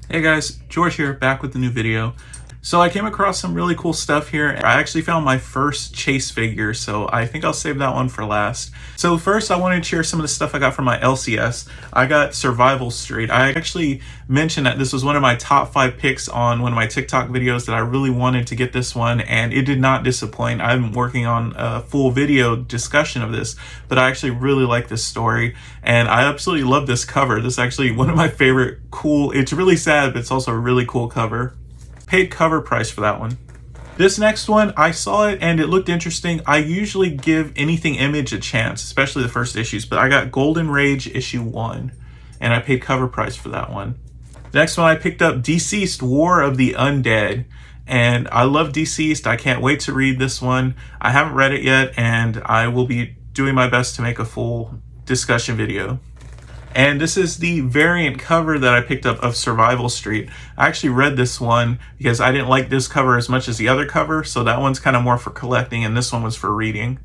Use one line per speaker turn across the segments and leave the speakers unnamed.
Hey guys, George here, back with a new video. So I came across some really cool stuff here. I actually found my first Chase figure, so I think I'll save that one for last. So first I wanted to share some of the stuff I got from my LCS. I got Survival Street. I actually mentioned that this was one of my top 5 picks on one of my TikTok videos, that I really wanted to get this one, and it did not disappoint. I'm working on a full video discussion of this, but I actually really like this story, and I absolutely love this cover. This is actually one of my favorite cool, it's really sad, but it's also a really cool cover. Paid cover price for that one. This next one, I saw it and it looked interesting. I usually give anything Image a chance, especially the first issues, but I got Golden Rage issue 1 and I paid cover price for that one. The next one I picked up, DCeased War of the Undead, and I love DCeased. I can't wait to read this one. I haven't read it yet and I will be doing my best to make a full discussion video. And this is the variant cover that I picked up of Survival Street. I actually read this one because I didn't like this cover as much as the other cover, so that one's kind of more for collecting and this one was for reading.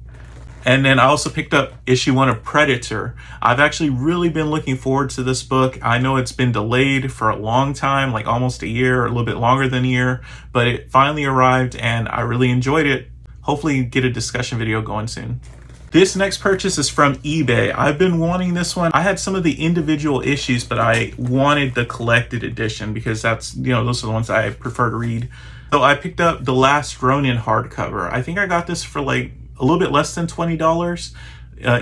And then I also picked up issue 1 of Predator. I've actually really been looking forward to this book. I know it's been delayed for a long time, like almost a year or a little bit longer than a year, but it finally arrived and I really enjoyed it. Hopefully get a discussion video going soon. This next purchase is from eBay. I've been wanting this one. I had some of the individual issues, but I wanted the collected edition because that's, those are the ones I prefer to read. So I picked up The Last Ronin hardcover. I think I got this for like a little bit less than $20,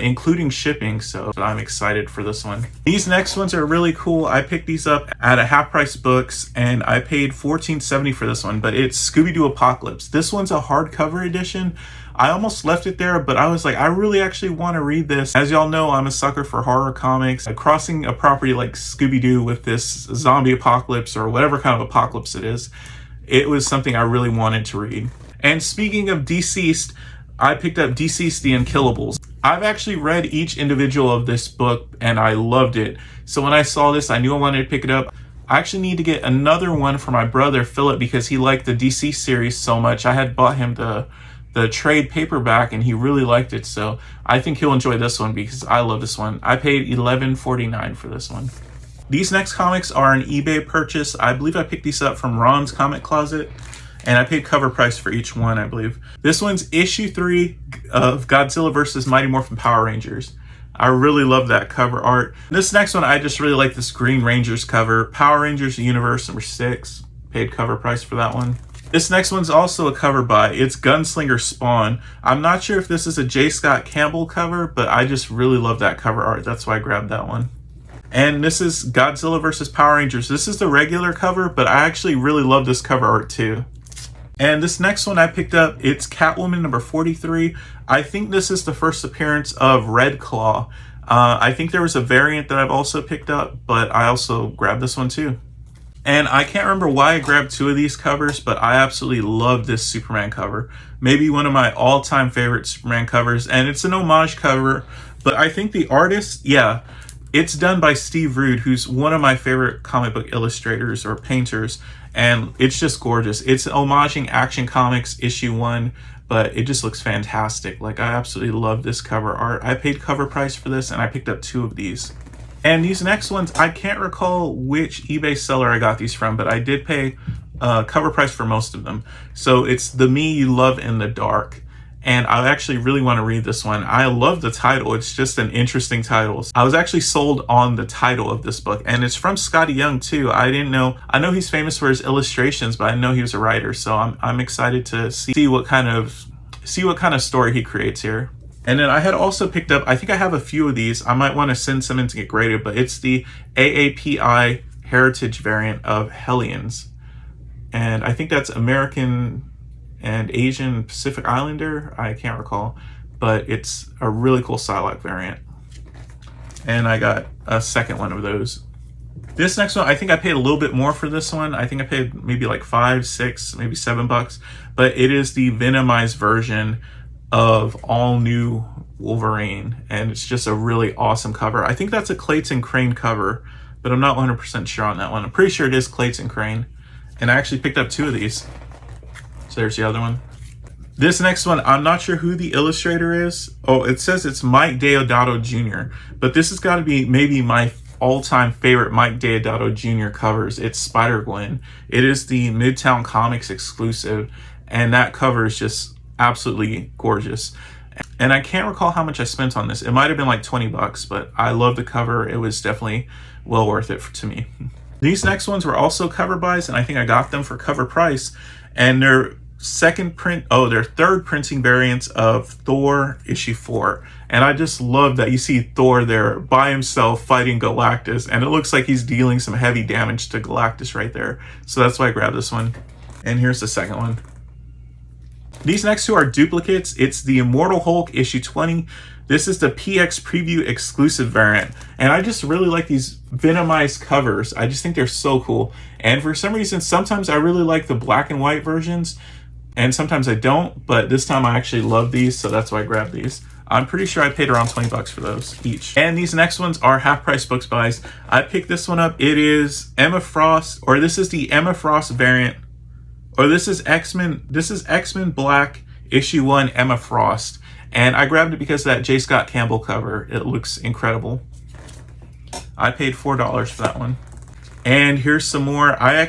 including shipping, so I'm excited for this one. These next ones are really cool. I picked these up at a Half Price Books and I paid $14.70 for this one, but it's Scooby-Doo Apocalypse. This one's a hardcover edition. I almost left it there, but I was like, I really actually want to read this. As y'all know, I'm a sucker for horror comics. Crossing a property like Scooby-Doo with this zombie apocalypse or whatever kind of apocalypse it is, it was something I really wanted to read. And speaking of DCeased, I picked up DCeased The Unkillables. I've actually read each individual of this book and I loved it. So when I saw this, I knew I wanted to pick it up. I actually need to get another one for my brother Philip because he liked the DC series so much. I had bought him the trade paperback and he really liked it, so I think he'll enjoy this one because I love this one. I paid $11.49 for this one. These next comics are an eBay purchase. I believe I picked these up from Ron's Comic Closet and I paid cover price for each one, I believe. This one's issue 3 of Godzilla vs. Mighty Morphin Power Rangers. I really love that cover art. This next one, I just really like this Green Rangers cover. Power Rangers Universe number 6. Paid cover price for that one. This next one's also a cover by, it's Gunslinger Spawn. I'm not sure if this is a J. Scott Campbell cover, but I just really love that cover art. That's why I grabbed that one. And this is Godzilla vs. Power Rangers. This is the regular cover, but I actually really love this cover art too. And this next one I picked up, it's Catwoman number 43. I think this is the first appearance of Red Claw. I think there was a variant that I've also picked up, but I also grabbed this one too. And I can't remember why I grabbed 2 of these covers, but I absolutely love this Superman cover. Maybe one of my all-time favorite Superman covers, and it's an homage cover, but I think the artist, yeah, it's done by Steve Rude, who's one of my favorite comic book illustrators or painters, and it's just gorgeous. It's homaging Action Comics issue 1, but it just looks fantastic. Like, I absolutely love this cover art. I paid cover price for this, and I picked up 2 of these. And these next ones, I can't recall which eBay seller I got these from, but I did pay cover price for most of them. So it's The Me You Love in the Dark. And I actually really want to read this one. I love the title. It's just an interesting title. I was actually sold on the title of this book, and it's from Scotty Young too. I didn't know. I know he's famous for his illustrations, but I didn't know he was a writer. So I'm excited to see what kind of story he creates here. And then I had also picked up, I think I have a few of these. I might want to send some in to get graded, but it's the AAPI Heritage variant of Hellions. And I think that's American and Asian Pacific Islander. I can't recall, but it's a really cool Psylocke variant. And I got a second one of those. This next one, I think I paid a little bit more for this one. I think I paid maybe like $5, $6, maybe $7, but it is the Venomized version of All New Wolverine, and it's just a really awesome cover. I think that's a Clayton Crane cover, but I'm not 100% sure on that one. I'm pretty sure it is Clayton Crane, and I actually picked up 2 of these. So there's the other one. This next one, I'm not sure who the illustrator is. Oh, it says it's Mike Deodato Jr., but this has got to be maybe my all-time favorite Mike Deodato Jr. covers. It's Spider-Gwen. It is the Midtown Comics exclusive, and that cover is just absolutely gorgeous. And I can't recall how much I spent on this. It might have been like 20 bucks, but I love the cover. It was definitely well worth it to me. These next ones were also cover buys, and I think I got them for cover price. And they're their third printing variants of Thor issue 4. And I just love that you see Thor there by himself fighting Galactus, and it looks like he's dealing some heavy damage to Galactus right there. So that's why I grabbed this one. And here's the second one. These next two are duplicates. It's the Immortal Hulk issue 20. This is the PX Preview exclusive variant. And I just really like these Venomized covers. I just think they're so cool. And for some reason, sometimes I really like the black and white versions, and sometimes I don't, but this time I actually love these, so that's why I grabbed these. I'm pretty sure I paid around 20 bucks for those each. And these next ones are half price books buys. I picked this one up. It is Emma Frost, or this is the Emma Frost variant, or this is X-Men Black issue 1 Emma Frost. And I grabbed it because of that J. Scott Campbell cover. It looks incredible. I paid $4 for that one. And here's some more. I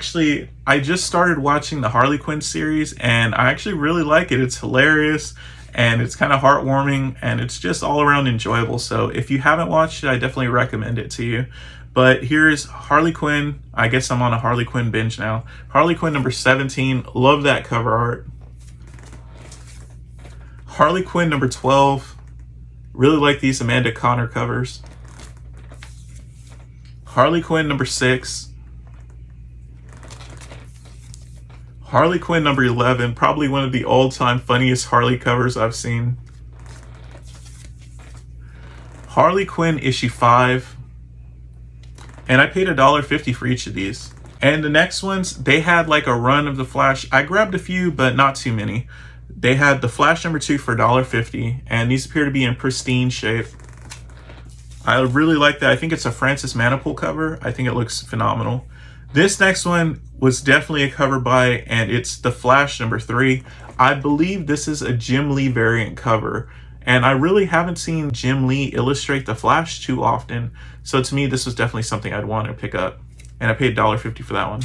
just started watching the Harley Quinn series, and I actually really like it. It's hilarious, and it's kind of heartwarming, and it's just all around enjoyable. So if you haven't watched it, I definitely recommend it to you. But here's Harley Quinn. I guess I'm on a Harley Quinn binge now. Harley Quinn number 17. Love that cover art. Harley Quinn number 12. Really like these Amanda Conner covers. Harley Quinn number 6. Harley Quinn number 11, probably one of the all-time funniest Harley covers I've seen. Harley Quinn issue 5. And I paid $1.50 for each of these. And the next ones, they had like a run of the Flash. I grabbed a few, but not too many. They had the Flash number 2 for $1.50, and these appear to be in pristine shape. I really like that. I think it's a Francis Manapul cover. I think it looks phenomenal. This next one was definitely a cover buy, and it's the Flash number 3. I believe this is a Jim Lee variant cover, and I really haven't seen Jim Lee illustrate the Flash too often. So to me, this was definitely something I'd want to pick up, and I paid $1.50 for that one.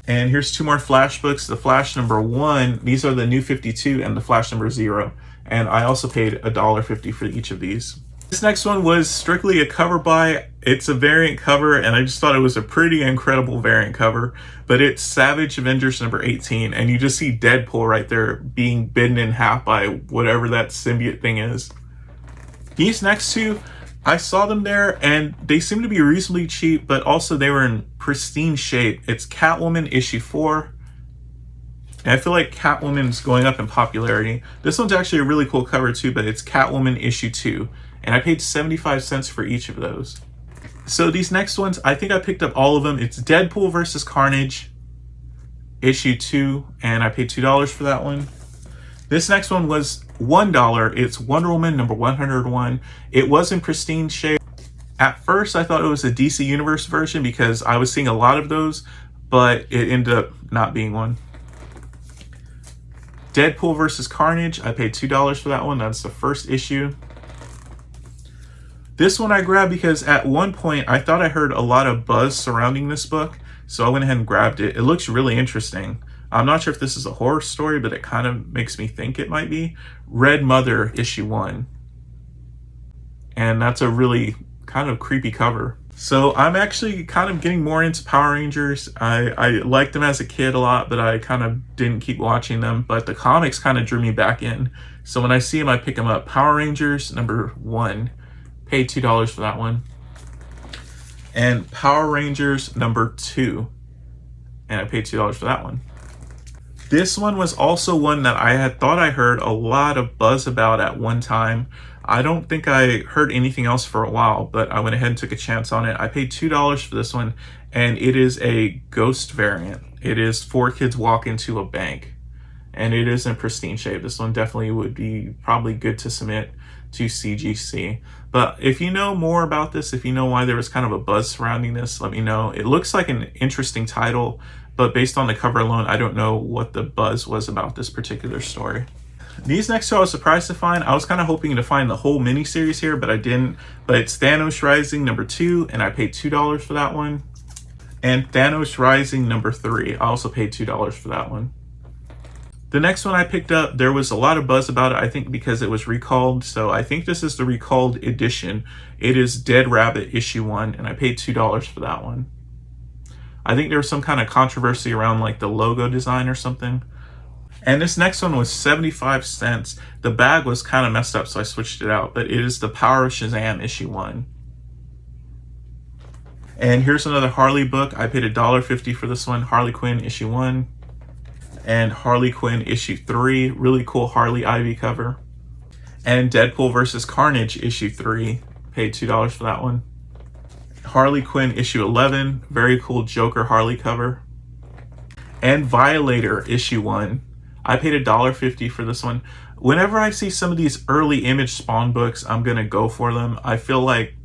And here's two more Flash books. The Flash number 1, these are the New 52, and the Flash number 0. And I also paid $1.50 for each of these. This next one was strictly a cover buy. It's a variant cover, and I just thought it was a pretty incredible variant cover. But it's Savage Avengers number 18, and you just see Deadpool right there being bitten in half by whatever that symbiote thing is. These next two, I saw them there, and they seem to be reasonably cheap, but also they were in pristine shape. It's Catwoman issue 4. And I feel like Catwoman's going up in popularity. This one's actually a really cool cover too, but it's Catwoman issue 2. And I paid 75 cents for each of those. So these next ones, I think I picked up all of them. It's Deadpool vs. Carnage issue 2, and I paid $2 for that one. This next one was $1. It's Wonder Woman number 101. It was in pristine shape. At first, I thought it was a DC Universe version because I was seeing a lot of those, but it ended up not being one. Deadpool vs. Carnage, I paid $2 for that one. That's the first issue. This one I grabbed because at one point I thought I heard a lot of buzz surrounding this book, so I went ahead and grabbed it. It looks really interesting. I'm not sure if this is a horror story, but it kind of makes me think it might be. Red Mother issue 1. And that's a really kind of creepy cover. So I'm actually kind of getting more into Power Rangers. I liked them as a kid a lot, but I kind of didn't keep watching them. But the comics kind of drew me back in. So when I see them, I pick them up. Power Rangers number 1. Paid $2 for that one. And Power Rangers number 2. And I paid $2 for that one. This one was also one that I had thought I heard a lot of buzz about at one time. I don't think I heard anything else for a while, but I went ahead and took a chance on it. I paid $2 for this one, and it is a ghost variant. It is 4 kids walk into a bank, and it is in pristine shape. This one definitely would be probably good to submit to CGC. But if you know more about this, if you know why there was kind of a buzz surrounding this, let me know. It looks like an interesting title, but based on the cover alone, I don't know what the buzz was about this particular story. These next two I was surprised to find. I was kind of hoping to find the whole miniseries here, but I didn't. But it's Thanos Rising #2, and I paid $2 for that one. And Thanos Rising #3. I also paid $2 for that one. The next one I picked up, there was a lot of buzz about it, I think because it was recalled. So I think this is the recalled edition. It is Dead Rabbit #1, and I paid $2 for that one. I think there was some kind of controversy around like the logo design or something. And this next one was 75 cents. The bag was kind of messed up, so I switched it out. But it is The Power of Shazam #1. And here's another Harley book. I paid $1.50 for this one. Harley Quinn #1. And Harley Quinn #3, really cool Harley Ivy cover. And Deadpool vs. Carnage #3, paid $2 for that one. Harley Quinn #11, very cool Joker Harley cover. And Violator #1, I paid $1.50 for this one. Whenever I see some of these early Image Spawn books, I'm gonna go for them. I feel like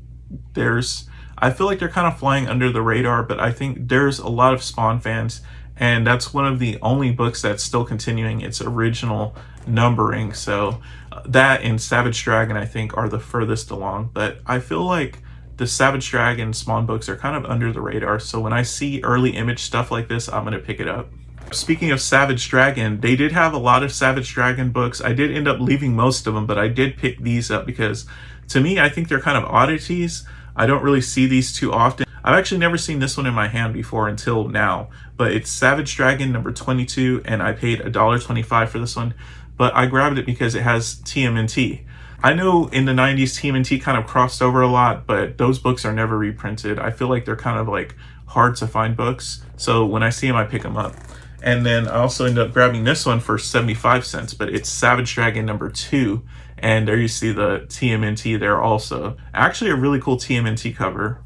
they're kind of flying under the radar, but I think there's a lot of Spawn fans. And that's one of the only books that's still continuing its original numbering. So that and Savage Dragon, I think, are the furthest along. But I feel like the Savage Dragon Spawn books are kind of under the radar. So when I see early Image stuff like this, I'm going to pick it up. Speaking of Savage Dragon, they did have a lot of Savage Dragon books. I did end up leaving most of them, but I did pick these up because to me, I think they're kind of oddities. I don't really see these too often. I've actually never seen this one in my hand before until now, but it's Savage Dragon #22, and I paid $1.25 for this one, but I grabbed it because it has TMNT. I know in the 90s, TMNT kind of crossed over a lot, but those books are never reprinted. I feel like they're kind of like hard to find books, so when I see them, I pick them up. And then I also ended up grabbing this one for 75 cents, but it's Savage Dragon #2, and there you see the TMNT there also. Actually a really cool TMNT cover.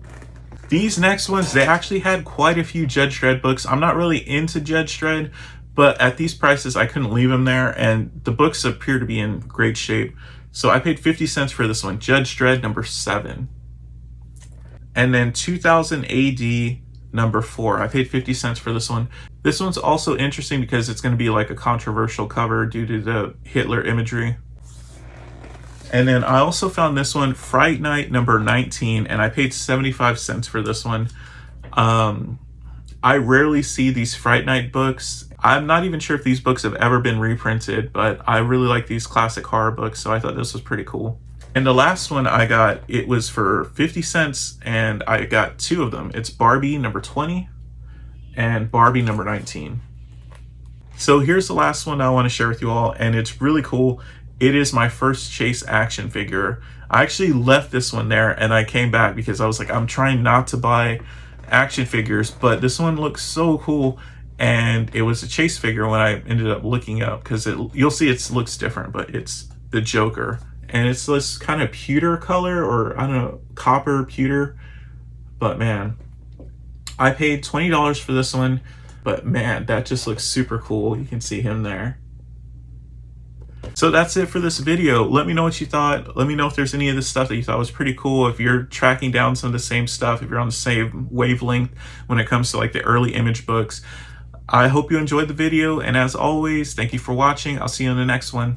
These next ones, they actually had quite a few Judge Dredd books. I'm not really into Judge Dredd, but at these prices, I couldn't leave them there, and the books appear to be in great shape. So I paid 50 cents for this one, Judge Dredd #7. And then 2000 AD #4, I paid 50 cents for this one. This one's also interesting because it's going to be like a controversial cover due to the Hitler imagery. And then I also found this one, Fright Night #19, and I paid 75 cents for this one. I rarely see these Fright Night books. I'm not even sure if these books have ever been reprinted, but I really like these classic horror books, so I thought this was pretty cool. And the last one I got, it was for 50 cents, and I got two of them. It's Barbie #20 and Barbie #19. So here's the last one I want to share with you all, and it's really cool. It is my first Chase action figure. I actually left this one there and I came back because I was like, I'm trying not to buy action figures, but this one looks so cool. And it was a Chase figure when I ended up looking up, because you'll see it looks different, but it's the Joker. And it's this kind of pewter color, or I don't know, copper pewter. But man, I paid $20 for this one, but man, that just looks super cool. You can see him there. So that's it for this video. Let me know what you thought. Let me know if there's any of this stuff that you thought was pretty cool. If you're tracking down some of the same stuff, if you're on the same wavelength when it comes to like the early Image books. I hope you enjoyed the video, and as always, thank you for watching. I'll see you in the next one.